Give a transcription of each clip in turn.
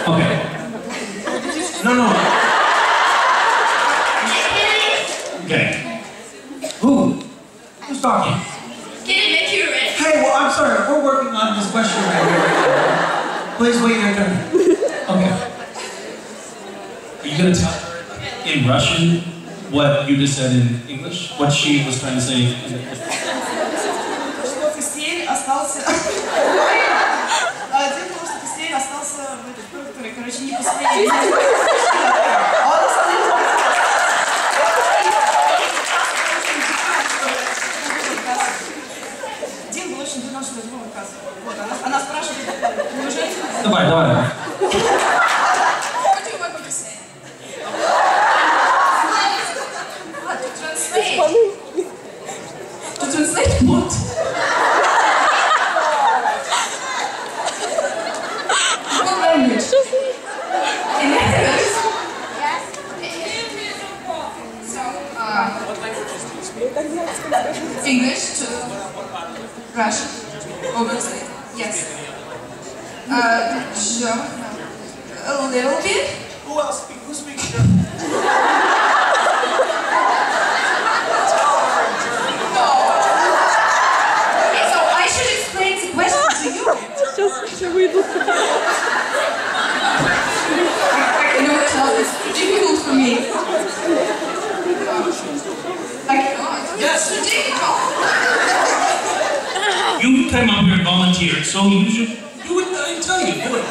Okay. No. Okay. Who's talking? Can I make you ready? Hey, well, I'm sorry. We're working on this question right here. Please wait your turn. Okay. Are you gonna tell her in Russian what you just said in English? What she was trying to say in Костель остался... Дело в том, что Костель остался в этой структуре, короче, не последний. Он остался... Дин был очень думал, что это был отказ. Вот, она спрашивает, неужели... Давай. What do you want me to say? What, to translate? To translate what? What language? In English? Yes. So, what languages do you speak? English to Russian, obviously, yes. German, a little bit. Who speaks German? No. Okay, so I should explain the question to you. I cannot tell, it's difficult for me. It's too difficult. You came up here and volunteered, so you should do it. I tell you, do it.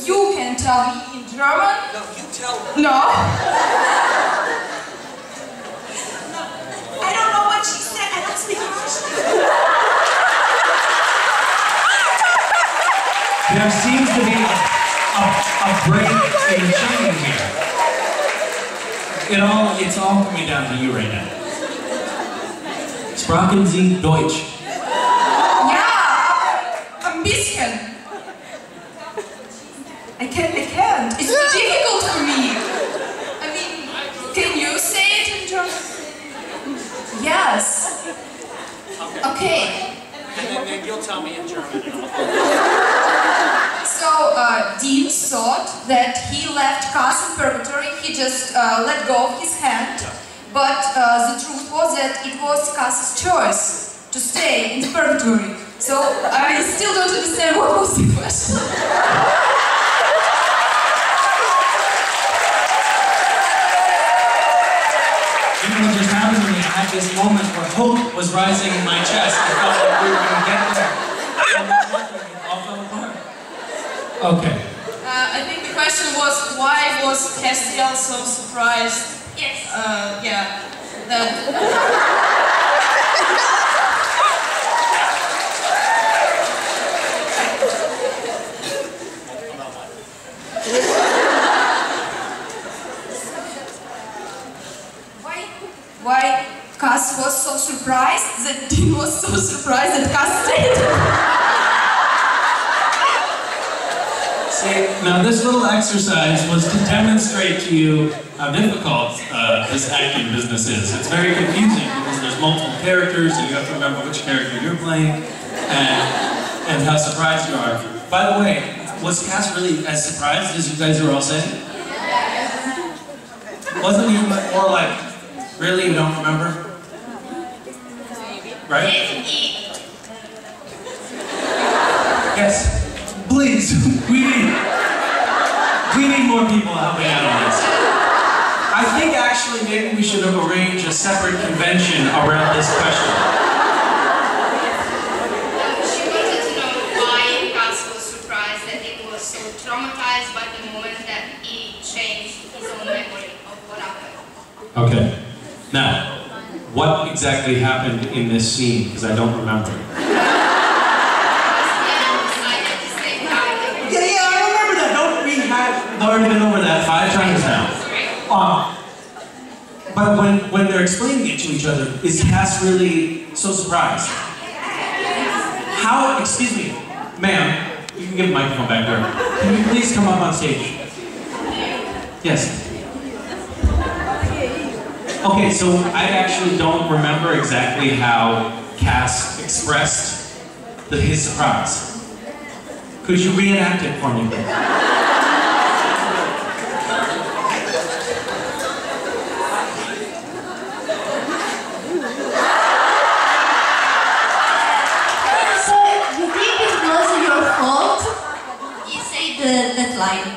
You can tell me in German. No, you tell her. No. I don't know what she said, I don't speak Russian. There seems to be a break in the chain here. It's all coming down to you right now. Sprachen Sie Deutsch? Yeah, ein bisschen. I can't. It's difficult for me. I mean, can you say it in German? Yes. Okay. And then you'll tell me in German. So, Dean thought that he left Cass in purgatory, he just let go of his hand, but the truth was that it was Cass's choice to stay in the purgatory. So, I still don't understand what was the question. You know what just happened to me? I had this moment where hope was rising in my chest. I felt like we were going to get there. And then it all fell apart. Okay. I think the question was, why was Castiel so surprised? Yes. Yeah. That... Why Cass was so surprised that Dean was so surprised that Cass stayed? See, now this little exercise was to demonstrate to you how difficult this acting business is. It's very confusing because there's multiple characters and you have to remember which character you're playing and how surprised you are. By the way, was Cass really as surprised as you guys were all saying? Wasn't he more like, really, you don't remember? Right? Yes. Please, we need more people helping out on this. I think actually maybe we should have arranged a separate convention around this question. She wanted to know why Cass was surprised that he was so traumatized by the moment that he changed his own memory of what happened. Okay. Now, what exactly happened in this scene? Because I don't remember. Yeah, I remember that. Don't we have already been over that 5 times now? But when they're explaining it to each other, is Cass really so surprised? How, excuse me, ma'am, you can give the microphone back there. Can you please come up on stage? Yes. Okay, so I actually don't remember exactly how Cass expressed his surprise. Could you reenact it for me, please? So, you think it was your fault? You said that line.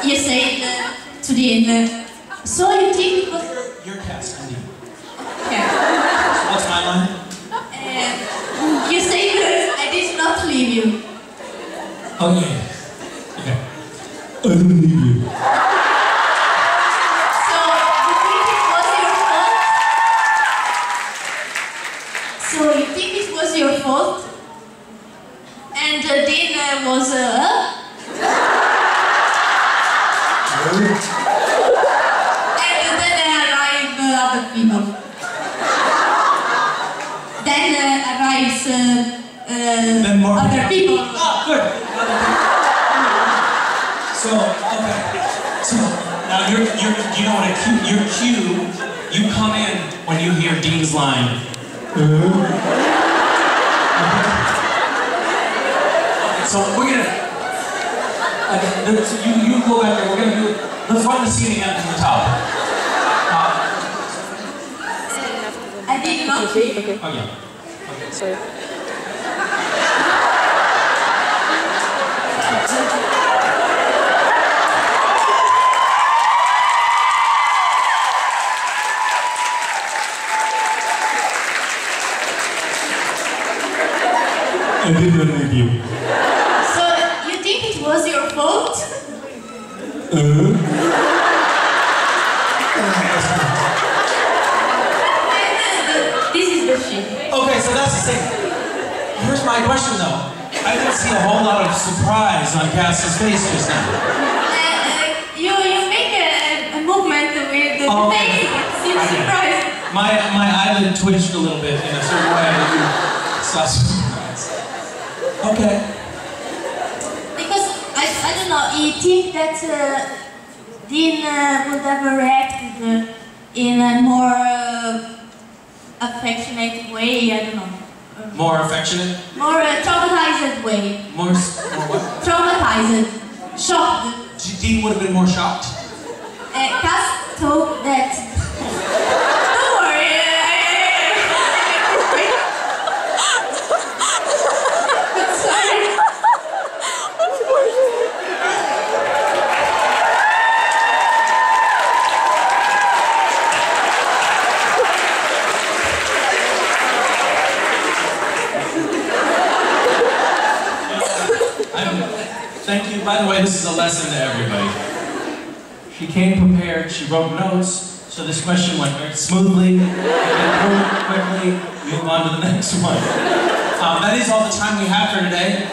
You said to the end. So you think it was... Your cast, Andy. Yeah. So what's my line? You say that I did not leave you. Oh, yeah. Okay. I didn't leave you. So, you think it was your fault? So, you think it was your fault? And then was and then arrive other people. Then arrives Then more other people. Oh, good. So, okay. So, now you know what your cue, you come in when you hear Dean's line. Okay, so we're gonna, you go back there, we're gonna do, let's run the scene again from the top. I did not hear. Oh yeah. Okay. Sorry. I didn't leave you. So, you think it was your fault? This is the shit. Okay, so that's the thing. Here's my question though. I didn't see a whole lot of surprise on Cass's face just now. You make a movement with the face. It seems surprised. My eyelid twitched a little bit in a certain way that you saw surprise. Okay. Because I don't know, you think that Dean would have reacted in a more affectionate way, I don't know. More affectionate? More traumatized way. More what? Traumatized. Shocked. Dean would have been more shocked? Cass thought that... Don't worry, sorry. Thank you. By the way, this is a lesson to everybody. She came prepared, she wrote notes, so this question went very smoothly, and quickly, move on to the next one. That is all the time we have for today.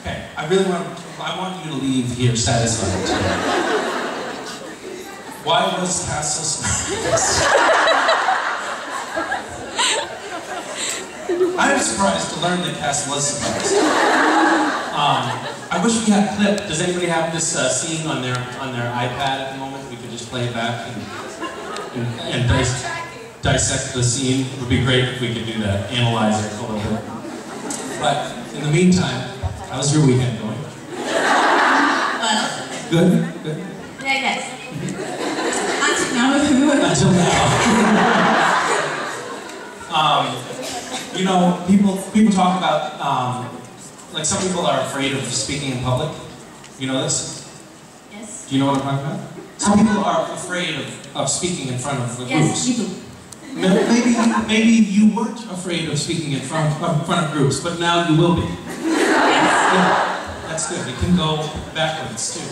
Okay, I want you to leave here satisfied today. Why was Cass so surprised? I'm surprised to learn that Cass was surprised. I wish we had a clip. Does anybody have this scene on their iPad at the moment? We could just play it back and dissect the scene. It would be great if we could do that, analyze it a little bit. But in the meantime, how's your weekend going? Well, Good? Good? I guess. Until now. Until now. You know, people talk about, like some people are afraid of speaking in public. You know this? Yes. Do you know what I'm talking about? Some people are afraid of speaking in front of the groups. Yes, you do. Maybe you weren't afraid of speaking in front of groups, but now you will be. Yeah, that's good. It can go backwards too.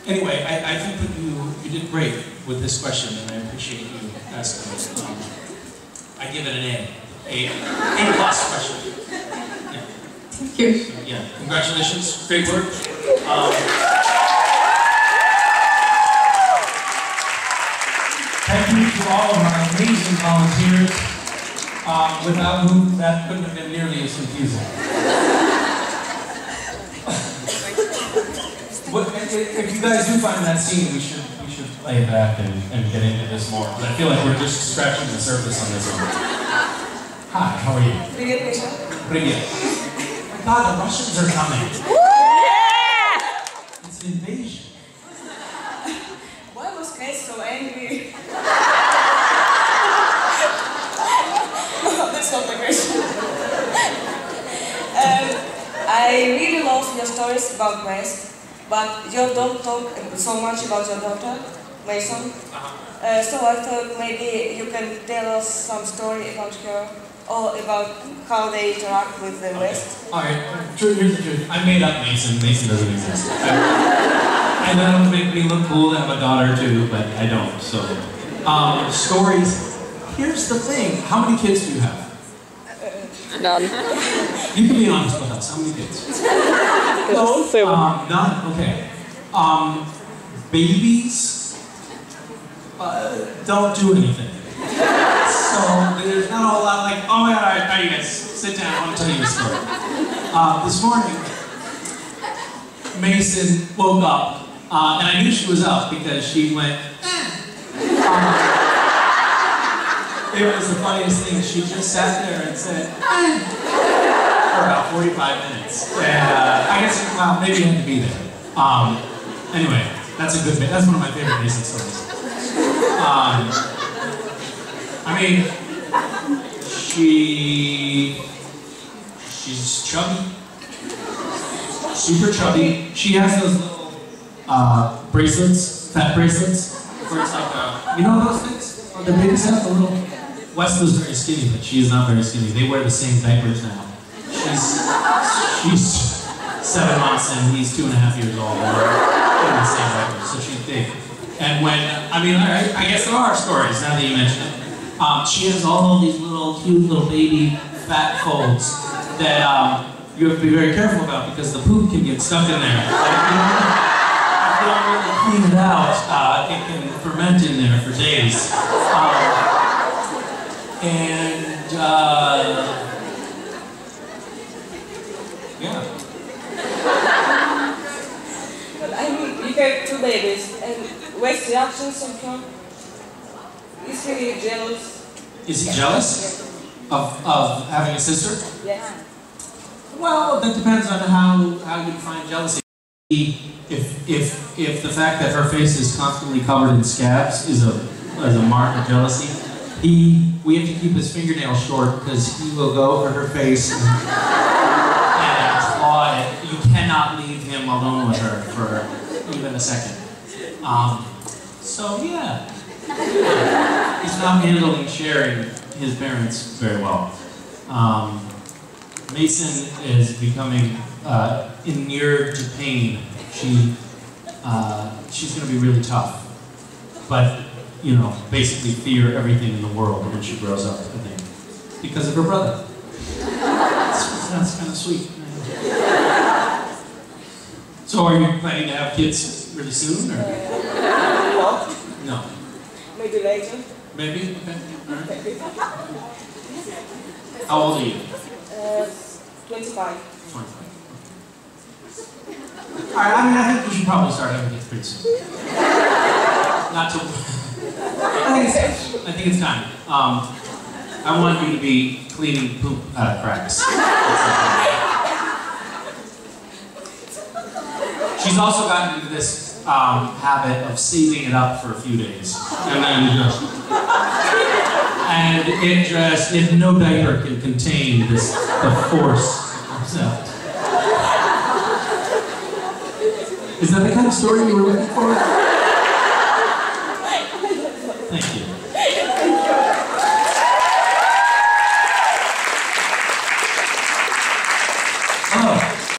Anyway, I think that you did great with this question, and I appreciate you asking it. I give it an A plus question. Yeah. Thank you. So, yeah, congratulations, great work. Thank you to all of our amazing volunteers, without whom that couldn't have been nearly as confusing. If you guys do find that scene, we should play it back and get into this more. But I feel like we're just scratching the surface on this one. how are you? Привет, Misha. Привет. Oh my God, the Russians are coming. It's an invasion. Why was Chris so angry? That's not the question. I really love your stories about West, but you don't talk so much about your daughter, Mason. So I thought maybe you can tell us some story about her, or about how they interact with the West. Alright, here's the truth. I made up Mason. Mason doesn't exist. And that would make me look cool to have a daughter too, but I don't, so. Stories. Here's the thing. How many kids do you have? None. You can be honest with us. How many kids? No. None? Okay. Babies don't do anything. So there's not a whole lot like, oh my God, alright, you guys, sit down, I want to tell you a story. This morning, Mason woke up, and I knew she was up because she went, it was the funniest thing. She just sat there and said, for about 45 minutes. And I guess, well, maybe you had to be there. Anyway, that's one of my favorite Mason stories. I mean, she's chubby. Super chubby. She has those little bracelets, fat bracelets, where it's like, you know those things? The babies have the little... West was very skinny, but she is not very skinny. They wear the same diapers now. She's 7 months and he's 2.5 years old. And they're in the same diapers, so she's big. And when, I mean, I guess there are stories now that you mention it. She has all these little cute little baby fat folds that you have to be very careful about because the poop can get stuck in there. Like, if you don't really clean it out, it can ferment in there for days. Yeah. But I mean, you have 2 babies, and West's reactions on her? Is he jealous? Is he jealous of having a sister? Yeah. Well, that depends on how you define jealousy. If the fact that her face is constantly covered in scabs is a mark of jealousy, we have to keep his fingernails short because he will go over her face and claw it. You cannot leave him alone with her for even a second. So yeah, he's not handling sharing his parents very well. Mason is becoming inured to pain. She's going to be really tough, but you know, basically fear everything in the world when she grows up, I think, because of her brother. That's kind of sweet. So are you planning to have kids really soon, or? No. Maybe later. Maybe? Okay. All right. How old are you? 25. 25. Alright, I mean, I think we should probably start having kids pretty soon. Not to... I think it's time. I want you to be cleaning poop out of cracks. She's also gotten into this habit of saving it up for a few days. And then just... And if no diaper can contain the force of that. Is that the kind of story you were looking for?